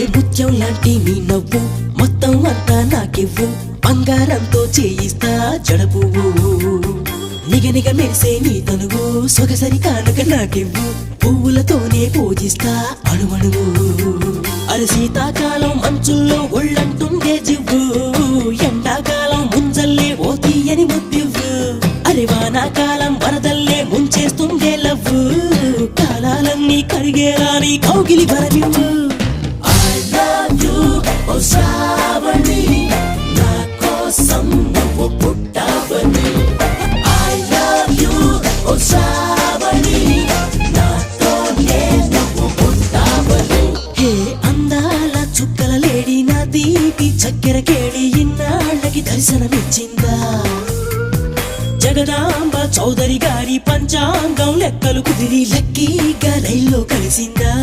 ముత్యం లాంటి నీ నవ్వు మొత్తం అంతా నాకివ్వు బంగారంతో చేయిస్తా జడపువ్వు నిగనిగ మెరిసే నీ తనువు సొగసరి కానుక నాకివ్వు పువ్వులతోనే పూజిస్తా అణువణువు అరే శీతాకాలం మంచుల్లో ఒళ్ళంటుండే జివ్వు ఎండాకాలం ముంజల్లే ఓ తీయని ముద్దివ్వు అరే వానాకాలం వరదల్లే ముంచేస్తుండే లవ్వు కాలాలన్నీ కరిగేలా నీ కౌగిలి వరమివ్వు శ్రావణి నా కోసం నువ్వు పుట్టావని I love you ఓ శ్రావణి నాతోనే నువ్వు పుట్టావని హే అందాల చుక్కల లేడి నా దీపి చక్కెర కేడి ఇన్నాళ్ళకి దర్శనమిచ్చిందా జగదాంబ చౌదరి గారి పంచాంగం లెక్కలు కుదిరి లక్కీగా రైల్లో కలిసిందా